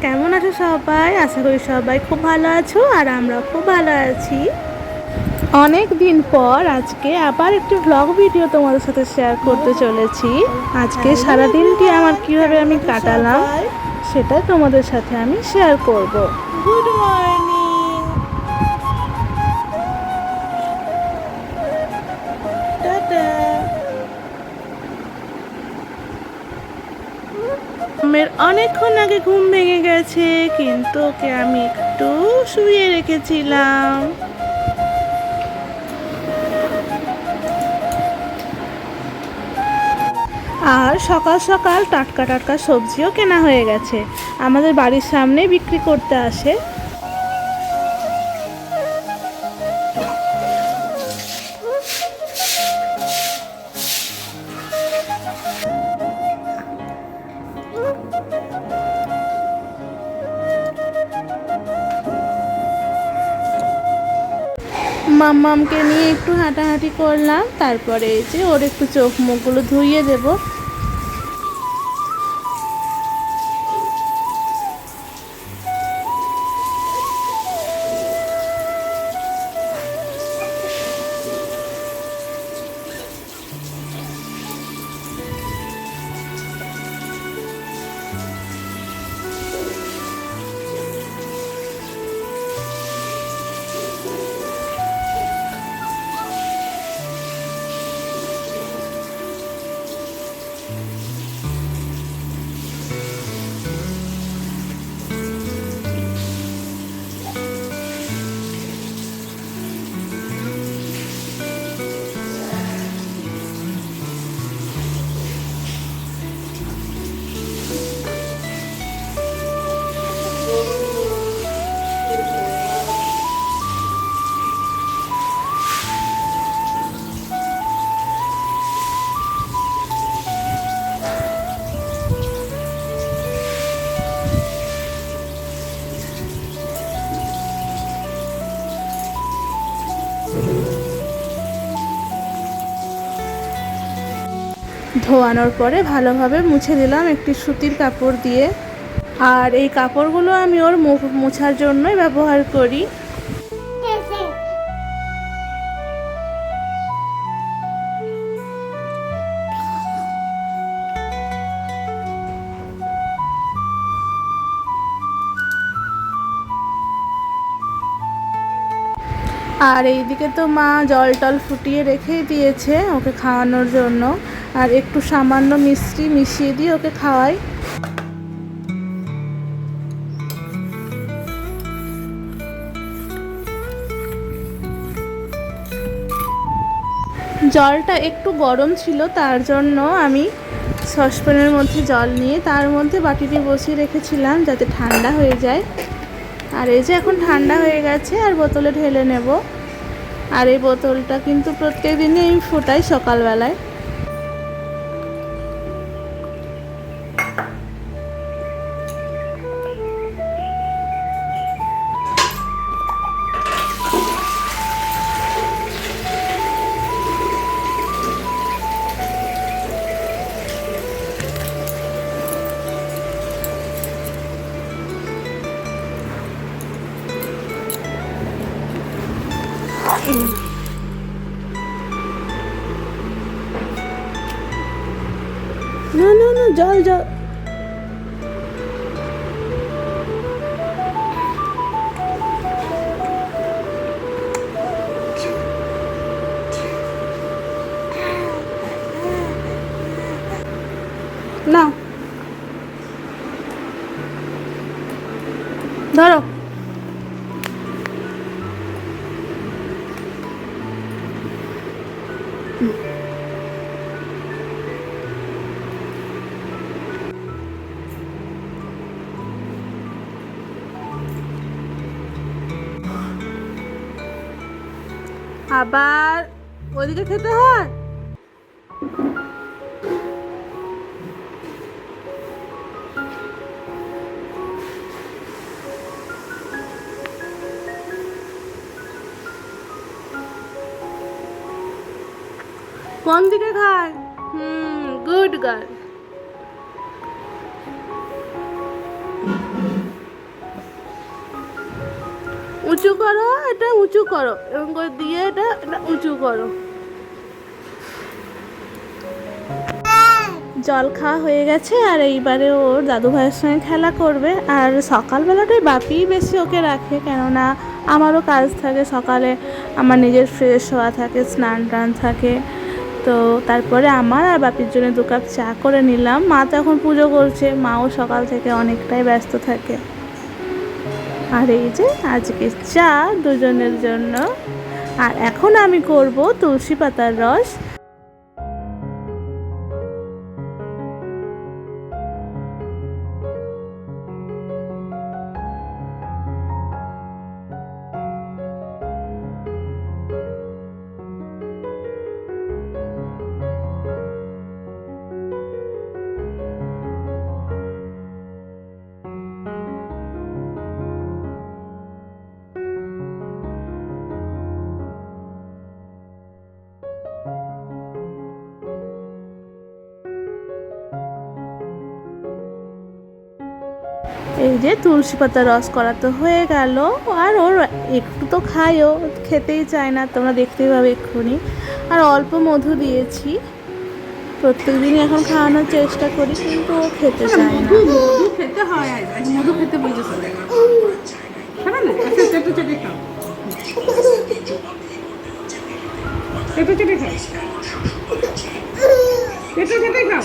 কেমন আছো সবাই? আশা করি সবাই খুব ভালো আছো আর আমরা খুব ভালো আছি। অনেক দিন পর আজকে আবার একটি ব্লগ ভিডিও তোমাদের সাথে শেয়ার করতে চলেছি। আজকে সারা দিনটি আমার কিভাবে আমি কাটালাম সেটা তোমাদের সাথে আমি শেয়ার করব। Good morning, tata. আমার অনেকক্ষণ আগে ঘুম ভেঙে গেছে, কিন্তু ওকে আমি একটু শুয়ে রেখেছিলাম। আর সকাল সকাল টাটকা টাটকা সবজিও কেনা হয়ে গেছে, আমাদের বাড়ির সামনে বিক্রি করতে আসে। মাম্মামকে নিয়ে একটু হাঁটাহাঁটি করলাম, তারপরে এই যে ওর একটু চোখ মুখগুলো ধুইয়ে দেবো। ধোয়ানোর পরে ভালোভাবে মুছে দিলাম একটি সুতির কাপড় দিয়ে। আর এই কাপড়গুলো আমি ওর মুখ মোছার জন্যই ব্যবহার করি। আর এইদিকে তো মা জল টল ফুটিয়ে রেখেই দিয়েছে ওকে খাওয়ানোর জন্য, আর একটু সামান্য মিষ্টি মিশিয়ে দিয়ে ওকে খাওয়াই। জলটা একটু গরম ছিল, তার জন্য আমি সসপ্যানের মধ্যে জল নিয়ে তার মধ্যে বাটিটি বসিয়ে রেখেছিলাম যাতে ঠান্ডা হয়ে যায়। আর এই যে এখন ঠান্ডা হয়ে গেছে, আর বোতলে ঢেলে নেব। আর এই বোতলটা কিন্তু প্রত্যেক দিনই আমি ফোটাই সকালবেলায়। না না না, জল জল। না ধরো। আবার ওদিকে খেতে হয়। কোন দিকে খায়? Good girl. উঁচু করো, এটা উঁচু করো, এরকম করে দিয়ে এটা উঁচু করো। জল খাওয়া হয়ে গেছে আর এইবারে ওর দাদু ভাইয়ের সঙ্গে খেলা করবে। আর সকালবেলাটাই বাপিই বেশি ওকে রাখে, কেননা আমারও কাজ থাকে সকালে, আমার নিজের ফ্রেশ হওয়া থাকে, স্নান টান থাকে। তো তারপরে আমার আর বাপির জন্য 2 কাপ চা করে নিলাম। মা তো এখন পুজো করছে, মাও সকাল থেকে অনেকটাই ব্যস্ত থাকে। আর এই যে আজকে চা দুজনের জন্য। আর এখন আমি করব তুলসী পাতার রস। এই যে তুলসী পাতা রস করা তো হয়ে গেল। আর ওর একটু তো খায়ও, খেতেই চায় না, তোমরা দেখতেই পাবে এক্ষুনি। আর অল্প মধু দিয়েছি, প্রত্যেকদিনই এখন খাওয়ানোর চেষ্টা করি, কিন্তু ও খেতে চায় না। মধু খেতে হয়, মধু খেতে বুঝেছে খাবে না? আচ্ছা চেটে চেটে খাও, চেটে চেটে খাও, চেটে চেটে খাও।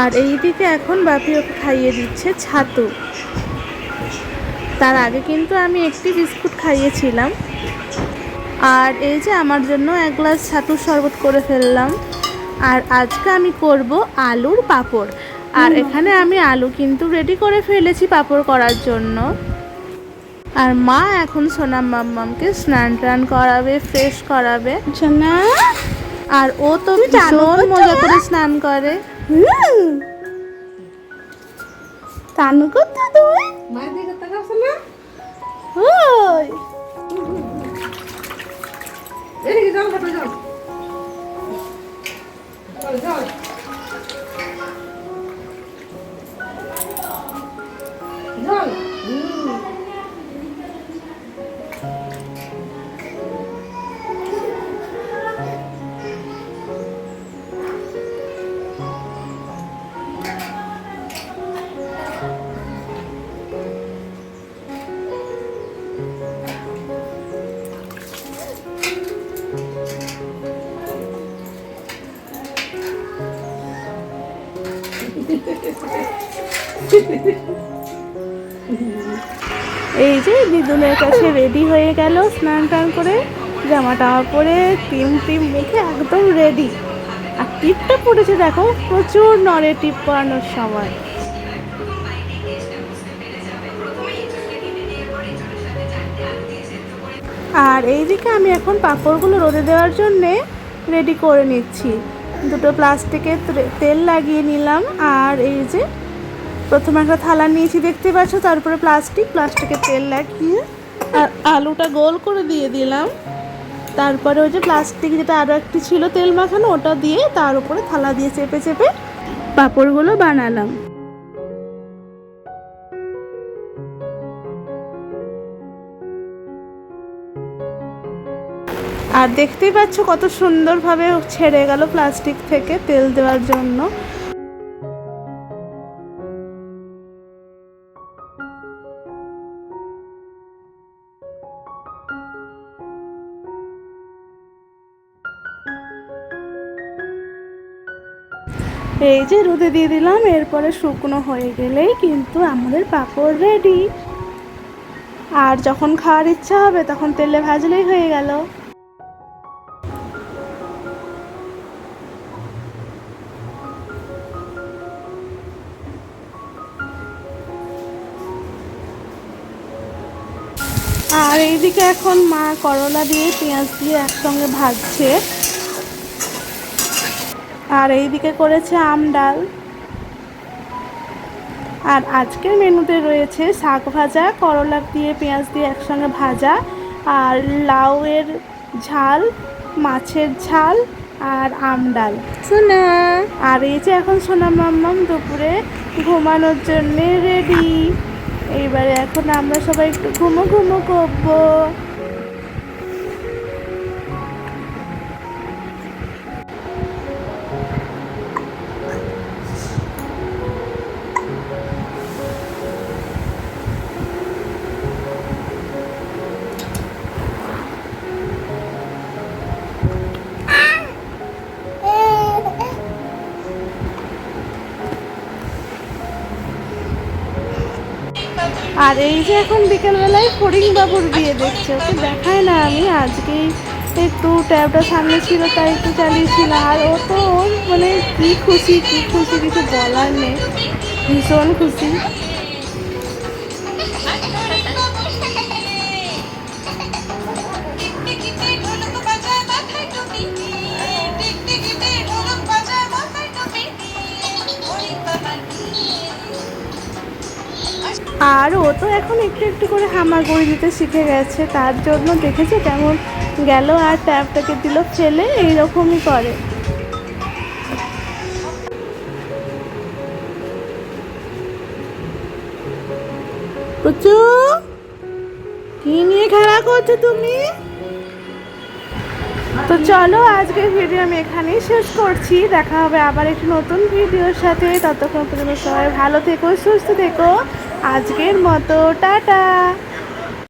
আর এইদিকে এখন বাপি ওকে খাইয়ে দিচ্ছে ছাতু। তার আগে কিন্তু আমি একটি বিস্কুট খাইয়েছিলাম। আর এই যে আমার জন্য 1 গ্লাস ছাতুর শরবত করে ফেললাম। আর আজকে আমি করব আলুর পাঁপড়। আর এখানে আমি আলু কিন্তু রেডি করে ফেলেছি পাঁপড় করার জন্য। আর মা এখন সোনাম মাম্মামকে স্নান টান করাবে, ফ্রেশ করাবে। সোনা, আর ও তো ভীষণ মজা করে স্নান করে। তানু করতে তুমি মায়ের দিকে তাকাচ্ছো না? ওই এদিকে যাও, হাঁটো যাও, যাও যাও। এই যে দিদুনের কাছে রেডি হয়ে গেল স্নান টান করে, জামা টামা পরে টিম মেখে একদম রেডি। আর টিপটা পড়েছে দেখো, প্রচুর নড়ে টিপ পরানোর সময়। আর এইদিকে আমি এখন পাঁপড়গুলো রোদে দেওয়ার জন্যে রেডি করে নিচ্ছি। 2টো প্লাস্টিকের তেল লাগিয়ে নিলাম। আর এই যে প্রথমে একটা থালা নিয়েছি দেখতে পাচ্ছ, তারপরে প্লাস্টিকের তেল লাগিয়ে আর আলুটা গোল করে দিয়ে দিলাম। তারপরে ওই যে প্লাস্টিক যেটা আরও একটি ছিল তেল মাখানো, ওটা দিয়ে তার উপরে থালা দিয়ে চেপে চেপে পাঁপড়গুলো বানালাম। আর দেখতেই পাচ্ছ কত সুন্দরভাবে ছেড়ে গেল প্লাস্টিক থেকে তেল দেওয়ার জন্য। এই যে রোদে দিয়ে দিলাম, এরপরে শুকনো হয়ে গেলেই কিন্তু আমাদের পাঁপড় রেডি। আর যখন খাওয়ার ইচ্ছা হবে তখন তেলে ভাজলেই হয়ে গেল। আর এইদিকে এখন মা করলা দিয়ে পেঁয়াজ দিয়ে একসঙ্গে ভাজছে। আর এইদিকে করেছে আম ডাল। আর আজকের মেনুতে রয়েছে শাক ভাজা, করলা দিয়ে পেঁয়াজ দিয়ে একসঙ্গে ভাজা, আর লাউয়ের ঝাল, মাছের ঝাল, আর আম ডাল। সোনা, আর এই যে এখন সোনা মাম্মাম দুপুরে ঘুমানোর জন্যে রেডি। এইবারে এখন আমরা সবাই একটু ঘুমো ঘুমো করবো। আর এই যে এখন বিকেলবেলায় ফড়িং বাবুর বিয়ে দেখছে, ওকে দেখায় না আমি আজকেই একটু ট্যাবটা সামনে ছিল তাই একটু চালিয়েছিলাম। আর ও তো ওর মানে কি খুশি কিছু বলার নেই, ভীষণ খুশি। আর ও তো এখন একটু একটু করে হামাগুড়ি দিতে শিখে গেছে, তার জন্য দেখেছো কেমন গেল আর ট্যাবটাকে দিল ফেলে, এইরকমই করে। পুচু, কি নিয়ে খেলা করছো তুমি? তো চলো আজকের ভিডিও আমি এখানেই শেষ করছি, দেখা হবে আবার একটি নতুন ভিডিওর সাথে। ততক্ষণ পর্যন্ত সবাই ভালো থেকো, সুস্থ থেকো। আজকের মতো টাটা।